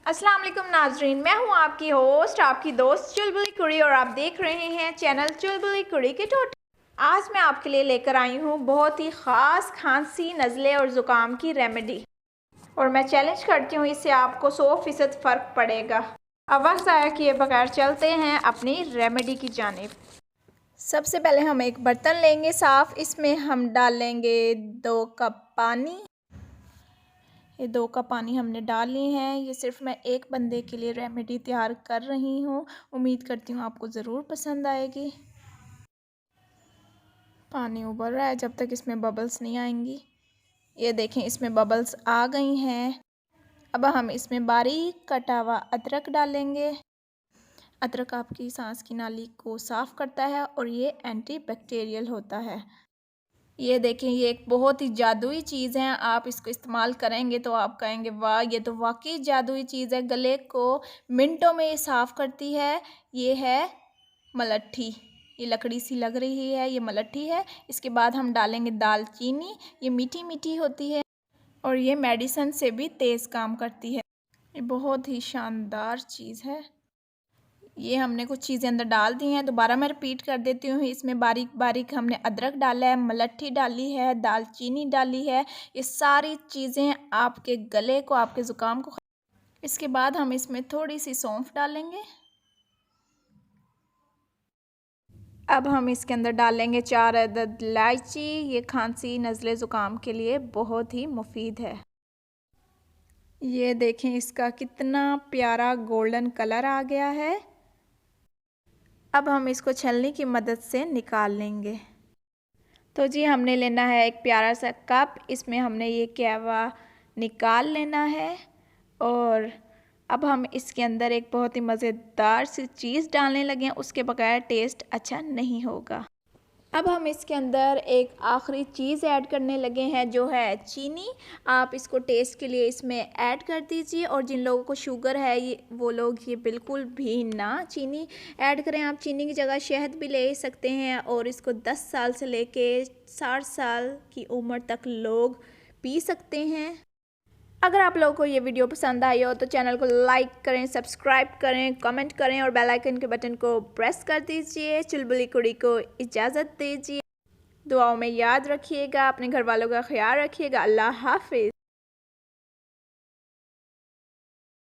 अस्सलाम वालेकुम नाजरीन, मैं हूं आपकी होस्ट, आपकी दोस्त चुलबुली कुड़ी और आप देख रहे हैं चैनल चुलबुली कुड़ी के टोट। आज मैं आपके लिए लेकर आई हूं बहुत ही ख़ास खांसी, नज़ले और ज़ुकाम की रेमेडी और मैं चैलेंज करती हूं इससे आपको 100% फ़र्क पड़ेगा। अब वक्त ज़ाया किए बगैर चलते हैं अपनी रेमेडी की जानिब। सबसे पहले हम एक बर्तन लेंगे साफ़, इसमें हम डालेंगे 2 कप पानी। ये 2 कप पानी हमने डाल ली हैं। ये सिर्फ मैं एक बंदे के लिए रेमेडी तैयार कर रही हूँ। उम्मीद करती हूँ आपको ज़रूर पसंद आएगी। पानी उबल रहा है, जब तक इसमें बबल्स नहीं आएंगी। ये देखें, इसमें बबल्स आ गई हैं। अब हम इसमें बारीक कटा हुआ अदरक डालेंगे। अदरक आपकी सांस की नाली को साफ़ करता है और ये एंटीबैक्टीरियल होता है। ये देखें, ये एक बहुत ही जादुई चीज़ है। आप इसको इस्तेमाल करेंगे तो आप कहेंगे वाह, ये तो वाकई जादुई चीज़ है। गले को मिनटों में ये साफ़ करती है। ये है मलट्ठी, ये लकड़ी सी लग रही है, ये मलट्ठी है। इसके बाद हम डालेंगे दालचीनी। ये मीठी मीठी होती है और ये मेडिसिन से भी तेज़ काम करती है। ये बहुत ही शानदार चीज़ है। ये हमने कुछ चीज़ें अंदर डाल दी हैं, दोबारा मैं रिपीट कर देती हूँ। इसमें बारीक बारीक हमने अदरक डाला है, मलट्ठी डाली है, दालचीनी डाली है। ये सारी चीज़ें आपके गले को, आपके ज़ुकाम को। इसके बाद हम इसमें थोड़ी सी सौंफ डालेंगे। अब हम इसके अंदर डालेंगे 4 अदद इलायची। ये खांसी, नज़ले, ज़ुकाम के लिए बहुत ही मुफीद है। ये देखें, इसका कितना प्यारा गोल्डन कलर आ गया है। अब हम इसको छलनी की मदद से निकाल लेंगे। तो जी, हमने लेना है एक प्यारा सा कप, इसमें हमने ये कहवा निकाल लेना है और अब हम इसके अंदर एक बहुत ही मज़ेदार सी चीज़ डालने लगे हैं। उसके बगैर टेस्ट अच्छा नहीं होगा। अब हम इसके अंदर एक आखिरी चीज़ ऐड करने लगे हैं, जो है चीनी। आप इसको टेस्ट के लिए इसमें ऐड कर दीजिए और जिन लोगों को शुगर है वो लोग ये बिल्कुल भी ना चीनी ऐड करें। आप चीनी की जगह शहद भी ले सकते हैं और इसको 10 साल से लेके 60 साल की उम्र तक लोग पी सकते हैं। अगर आप लोगों को ये वीडियो पसंद आई हो तो चैनल को लाइक करें, सब्सक्राइब करें, कमेंट करें और बेल आइकन के बटन को प्रेस कर दीजिए। चुलबुली कुड़ी को इजाज़त दीजिए। दुआओं में याद रखिएगा, अपने घर वालों का ख्याल रखिएगा। अल्लाह हाफिज़।